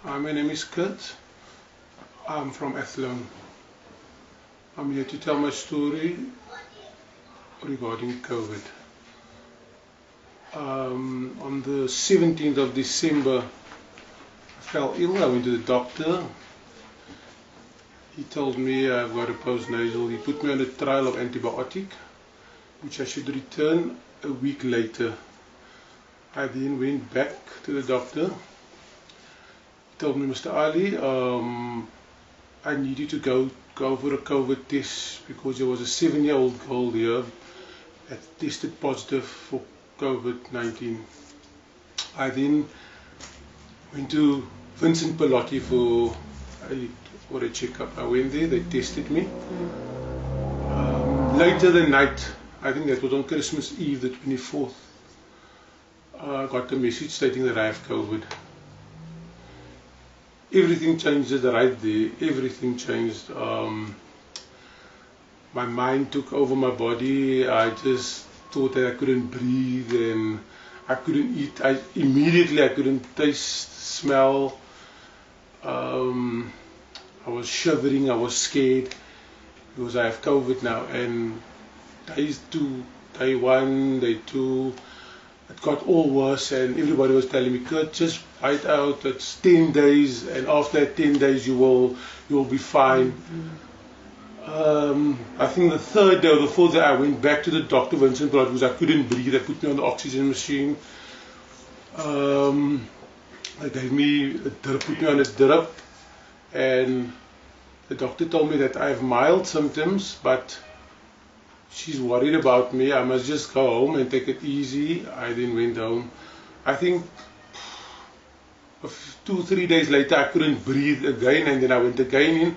My name is Kurt. I'm from Athlone. I'm here to tell my story regarding COVID. On the 17th of December, I fell ill. I went to the doctor. He told me I've got a postnasal. He put me on a trial of antibiotic, which I should return a week later. I then went back to the doctor. He told me, Mr. Allie, I need you to go for a COVID test because there was a 7-year-old girl here that tested positive for COVID-19. I then went to Vincent Pallotti for a checkup. I went there, they tested me. Later the night, I think that was on Christmas Eve, the 24th, I got a message stating that I have COVID. Everything changed right there. Everything changed. My mind took over my body. I just thought that I couldn't breathe and I couldn't eat. Immediately I couldn't taste, smell. I was shivering. I was scared because I have COVID now. And day 1, day 2. It got all worse, and everybody was telling me, Kurt, just bite out, it's 10 days, and after that 10 days you will be fine. I think the 3rd day or the 4th day I went back to the doctor, Vincent Pallotti, because I couldn't breathe. They put me on the oxygen machine. They gave me a drip, put me on a drip, and the doctor told me that I have mild symptoms, but she's worried about me. I must just go home and take it easy. I then went home. I think 2-3 days later I couldn't breathe again, and then I went again in,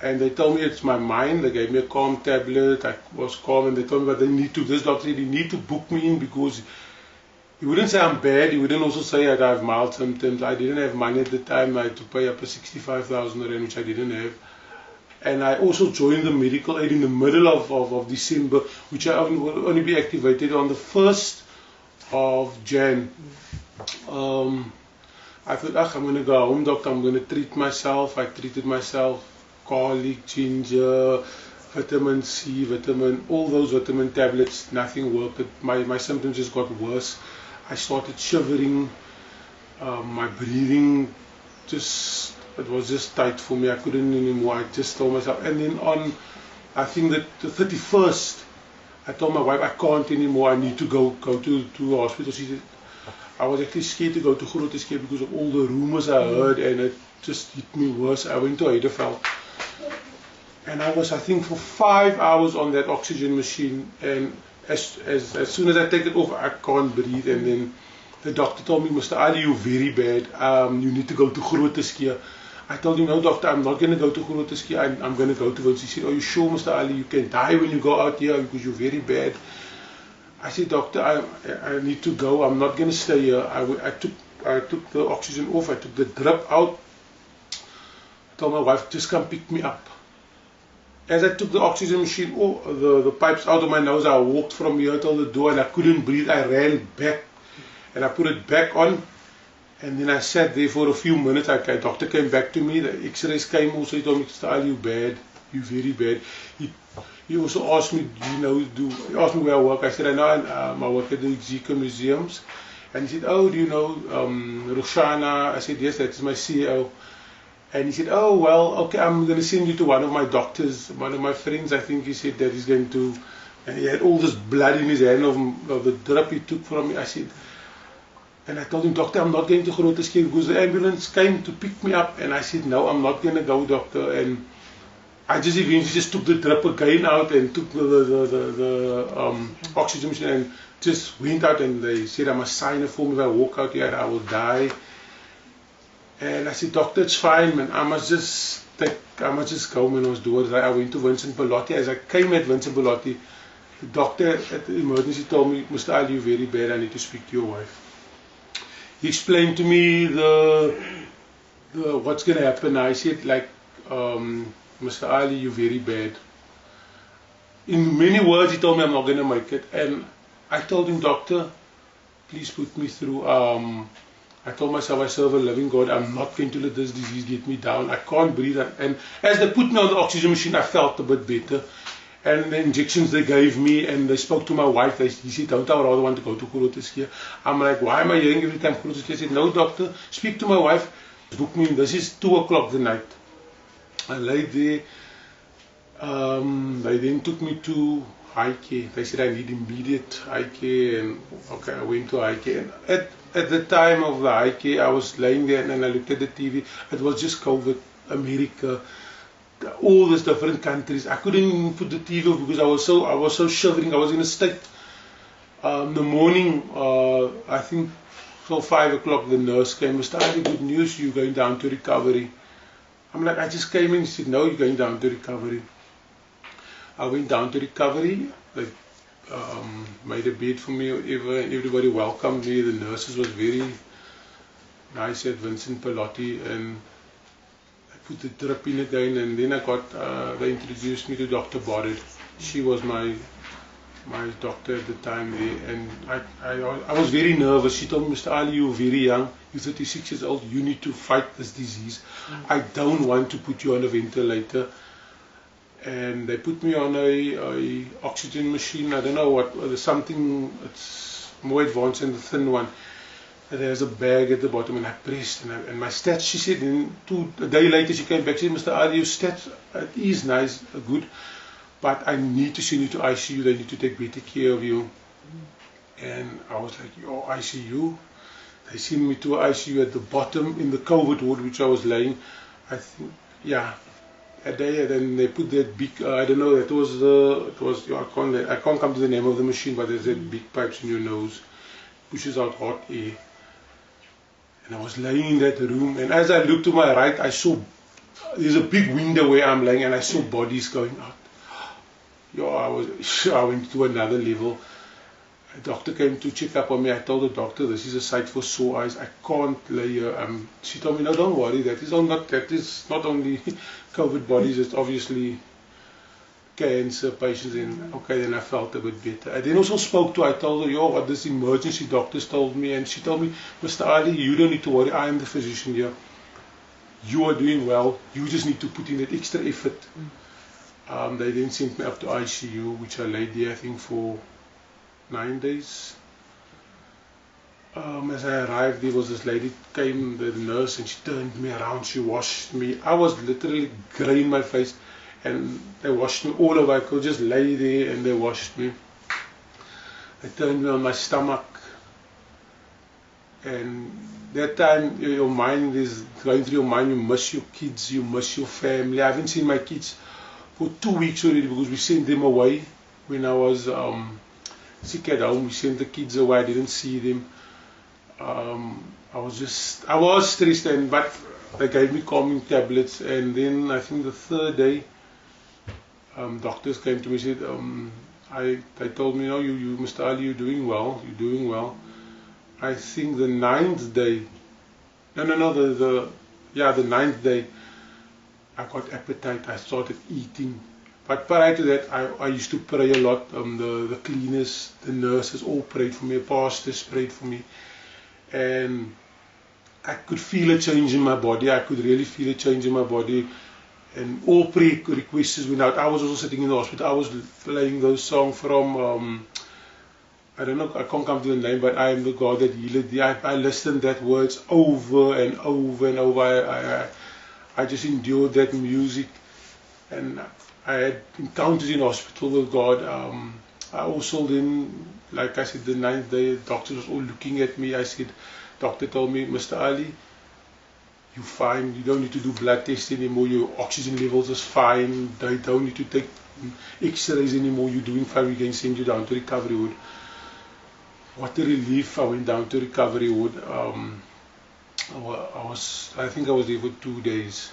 and they told me it's my mind. They gave me a calm tablet. I was calm, and they told me, but this doctor said, you need to book me in because he wouldn't say I'm bad. He wouldn't also say that I have mild symptoms. I didn't have money at the time. I had to pay up to 65,000 rand, which I didn't have. And I also joined the medical aid in the middle of December, which I will only be activated on the 1st of Jan. I thought, I'm going to go home, doctor, I'm going to treat myself. I treated myself, garlic, ginger, vitamin C, all those vitamin tablets, nothing worked. My symptoms just got worse. I started shivering, my breathing it was just tight for me. I couldn't anymore. I just told myself. And then on, I think that the 31st, I told my wife, I can't anymore. I need to go to the hospital. She said, I was actually scared to go to Grooterscape because of all the rumors I heard, and it just hit me worse. I went to Heideveld. And I was, I think, for 5 hours on that oxygen machine. And as soon as I take it off, I can't breathe. And then the doctor told me, Mr. Ali, you're very bad. You need to go to Grooterscape. I told him, no doctor, I'm not going to go to Grooterscape. I'm going to go to Vincent. He said, are you sure, Mr. Ali, you can die when you go out here because you're very bad? I said, doctor, I need to go. I'm not going to stay here. I took the oxygen off. I took the drip out. I told my wife, just come pick me up. As I took the oxygen machine, the pipes out of my nose, I walked from here till the door and I couldn't breathe. I ran back and I put it back on. And then I sat there for a few minutes. The doctor came back to me. The x-rays came also. He told me, Mr. Ali, you're bad. You're very bad. He also asked me, he asked me where I work. I said, I know I work at the Zika Museums. And he said, oh, do you know Roshana? I said, yes, that's my CEO. And he said, oh, well, okay, I'm going to send you to one of my doctors, one of my friends. I think he said that he's going to, and he had all this blood in his hand of the drip he took from me. I said, and I told him, doctor, I'm not going to Grooterscape because the ambulance came to pick me up. And I said, no, I'm not going to go, doctor. And I just eventually just took the drip again out and took the oxygen machine and just went out, and they said I must sign a form. If I walk out here, I will die. And I said, doctor, it's fine, man. I must just go, man. I was doing it. I went to Vincent Pallotti. As I came at Vincent Pallotti, the doctor at the emergency told me, Mr. Ali, you're very bad. I need to speak to your wife. He explained to me what's going to happen. I said, Mr. Ali, you're very bad. In many words, he told me I'm not going to make it. And I told him, doctor, please put me through I told myself I serve a living God. I'm not going to let this disease get me down. I can't breathe. And as they put me on the oxygen machine, I felt a bit better. And the injections they gave me, and they spoke to my wife. He said, don't I rather want to go to Grooteskier? I'm like, why am I hearing every time Grooteskier? I said, no, doctor, speak to my wife. Book me. This is 2 o'clock the night. I laid there. They then took me to high care. They said I need immediate high care, and okay, I went to high care. And at the time of the high care, I was laying there and I looked at the TV. It was just COVID, America, all these different countries. I couldn't even put the TV off because I was so shivering. I was in a state. In the morning, I think till 5 o'clock, the nurse came. Mr. Ali, good news, you're going down to recovery. I'm like, I just came in. He said, no, you're going down to recovery. I went down to recovery. They made a bed for me. Everybody welcomed me. The nurses was very nice at Vincent Pelotti, and I put the drip in again. And then they introduced me to Dr. Boddard. She was my doctor at the time there, and I was very nervous. She told me, Mr. Ali, you're very young. You're 36 years old. You need to fight this disease. I don't want to put you on a ventilator. And they put me on a oxygen machine. I don't know what, something, it's more advanced than the thin one. And there's a bag at the bottom, and I pressed, and my stats, she said, a day later she came back, she said, Mr. Ali, your stats, it is nice, good, but I need to send you to ICU. They need to take better care of you. And I was like, yo, ICU? They sent me to ICU at the bottom in the COVID ward, which I was laying. I think, yeah. Then they put that big, I don't know, it was I can't come to the name of the machine, but there's that big pipes in your nose, pushes out hot air. And I was laying in that room, and as I looked to my right, I saw, there's a big window where I'm laying, and I saw bodies going out. Yo, I went to another level. A doctor came to check up on me. I told the doctor, this is a site for sore eyes. I can't lay here. She told me, no, don't worry. That is not only COVID bodies. It's obviously cancer patients. And okay, then I felt a bit better. I then also spoke to. I told her, yo, what this emergency doctors told me, and she told me, Mr. Ali, you don't need to worry. I am the physician here. You are doing well. You just need to put in that extra effort. They then sent me up to ICU, which I laid there, I think, for 9 days. As I arrived, there was this lady came, the nurse, and she turned me around. She washed me. I was literally grey in my face, and they washed me all over. I could just lay there, and they washed me. They turned me on my stomach, and that time your mind is going through your mind. You miss your kids, you miss your family. I haven't seen my kids for 2 weeks already because we sent them away when I was sick at home. We sent the kids away. I didn't see them. I was stressed, but they gave me calming tablets. And then I think the 3rd day, doctors came to me and said, they told me, no, you Mr. Ali, you're doing well. You're doing well. I think the 9th day, the 9th day, I got appetite. I started eating. But prior to that, I used to pray a lot. The cleaners, the nurses all prayed for me. Pastors prayed for me. And I could feel a change in my body. I could really feel a change in my body. And all prayer requests went out. I was also sitting in the hospital. I was playing those songs from, I don't know, I can't come to the name, but I am the God that healed thee. I listened that words over and over and over. I just endured that music. And I had encounters in hospital with God. I also then, like I said, the 9th day, the doctor was all looking at me. I said, doctor told me, Mr. Ali, you're fine. You don't need to do blood tests anymore. Your oxygen levels is fine. They don't need to take x-rays anymore. You're doing fine. We're going to send you down to recovery ward. What a relief. I went down to recovery ward. I think I was there for 2 days.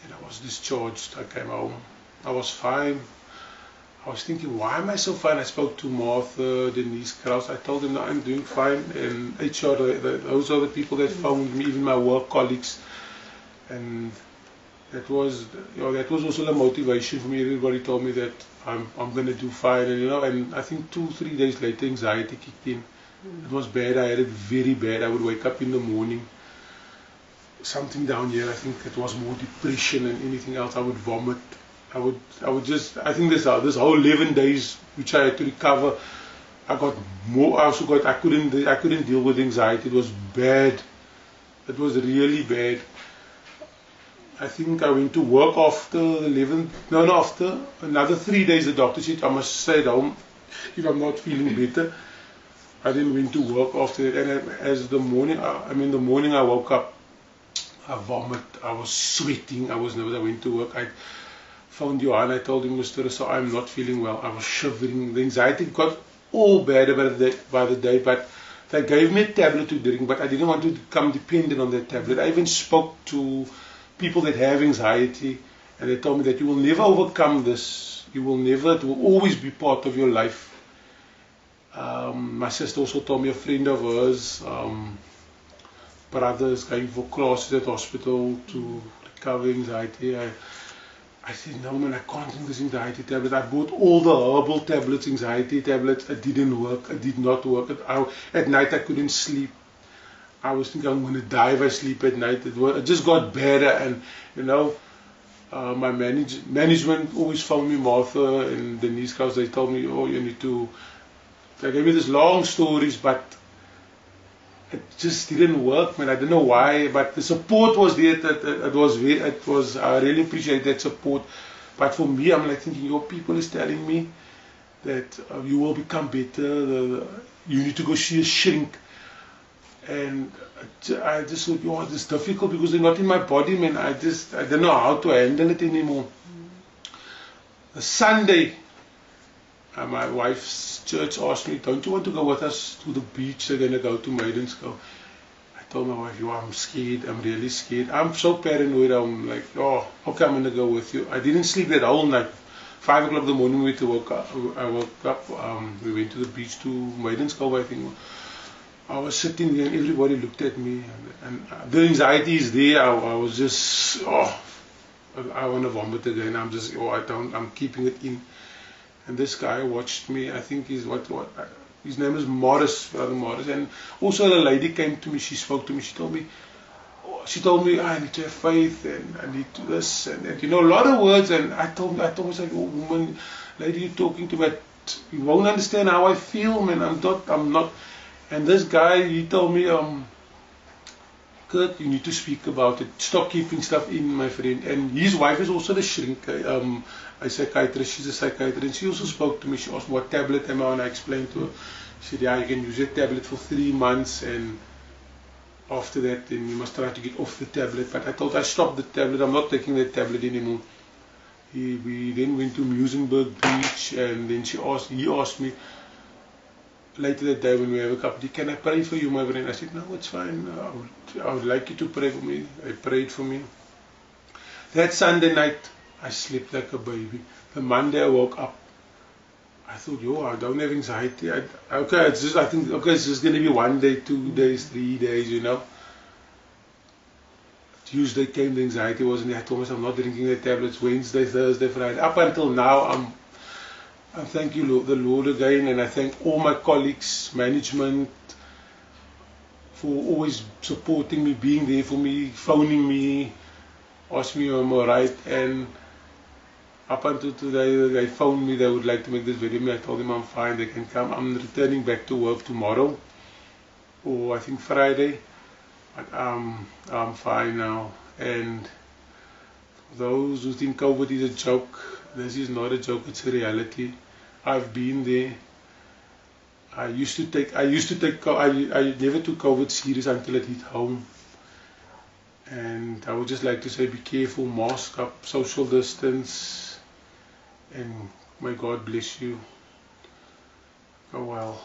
And I was discharged. I came home. I was fine. I was thinking, why am I so fine? I spoke to Martha, Denise Krause. I told them, no, I'm doing fine. And HR, those are the people that phoned me, even my work colleagues. And that was also the motivation for me. Everybody told me that I'm going to do fine. And I think 2-3 days later, anxiety kicked in. It was bad. I had it very bad. I would wake up in the morning, something down here. I think it was more depression than anything else. I would vomit. I would just. I think this whole 11 days, which I had to recover, I got more. I also got. I couldn't deal with anxiety. It was bad. It was really bad. I think I went to work after the 11th. No, after another 3 days. The doctor said I must stay at home if I'm not feeling better. I then went to work after that, and as the morning, in the morning I woke up, I vomit, I was sweating, I went to work, I phoned Johan, I told him, Mr. So I'm not feeling well, I was shivering, the anxiety got all bad by the day, but they gave me a tablet to drink, but I didn't want to become dependent on that tablet. I even spoke to people that have anxiety, and they told me that you will never overcome this, it will always be part of your life. My sister also told me a friend of hers, brother is going for classes at hospital to recover anxiety. I said, no man, I can't drink this anxiety tablet. I bought all the herbal tablets, anxiety tablets. It didn't work. It did not work. At night I couldn't sleep. I was thinking I'm going to die if I sleep at night. It just got better, and my management always phoned me, Martha and Denise, because they told me, oh, you need to. They gave me these long stories, but it just didn't work, man. I don't know why, but the support was there. I really appreciate that support. But for me, I'm like thinking, your people is telling me that you will become better. You need to go see a shrink, and I just thought, it's difficult because they're not in my body, man. I don't know how to handle it anymore. The Sunday, my wife's church asked me, don't you want to go with us to the beach? They're going to go to Maidens Cove. I told my wife, I'm scared. I'm really scared. I'm so paranoid. I'm like, oh, okay, I'm going to go with you. I didn't sleep that whole night. 5 o'clock in the morning, I woke up. We went to the beach to Maidens Cove, I think. I was sitting there and everybody looked at me. And the anxiety is there. I was just, I want to vomit again. I'm keeping it in. And this guy watched me. I think his name is Morris, Brother Morris. And also the lady came to me. She spoke to me. She told me, I need to have faith, and I need to this, and a lot of words. And I told myself, oh woman, lady, you're talking to me. You won't understand how I feel, man. I'm not. And this guy, he told me, Kurt, you need to speak about it. Stop keeping stuff in, my friend. And his wife is also the shrink, a psychiatrist. She's a psychiatrist. And she also spoke to me. She asked me what tablet am I on. I explained to her. She said, yeah, you can use that tablet for 3 months, and after that, then you must try to get off the tablet. But I thought I stopped the tablet. I'm not taking that tablet anymore. We then went to Musenberg Beach, and then he asked me, later that day when we have a cup of tea, can I pray for you, my friend? I said, no, it's fine. I would like you to pray for me. I prayed for me. That Sunday night, I slept like a baby. The Monday I woke up. I thought, I don't have anxiety. It's just going to be 1 day, 2 days, 3 days, Tuesday came, the anxiety wasn't there. I told myself I'm not drinking the tablets. Wednesday, Thursday, Friday. Up until now, I thank you, the Lord again, and I thank all my colleagues, management, for always supporting me, being there for me, phoning me, asking me if I'm alright. And up until today, they phoned me, they would like to make this video. I told them I'm fine, they can come. I'm returning back to work tomorrow, or I think Friday, but I'm fine now. And for those who think COVID is a joke, this is not a joke, it's a reality. I've been there. I never took COVID serious until it hit home. And I would just like to say, be careful, mask up, social distance, and may God bless you. Go well.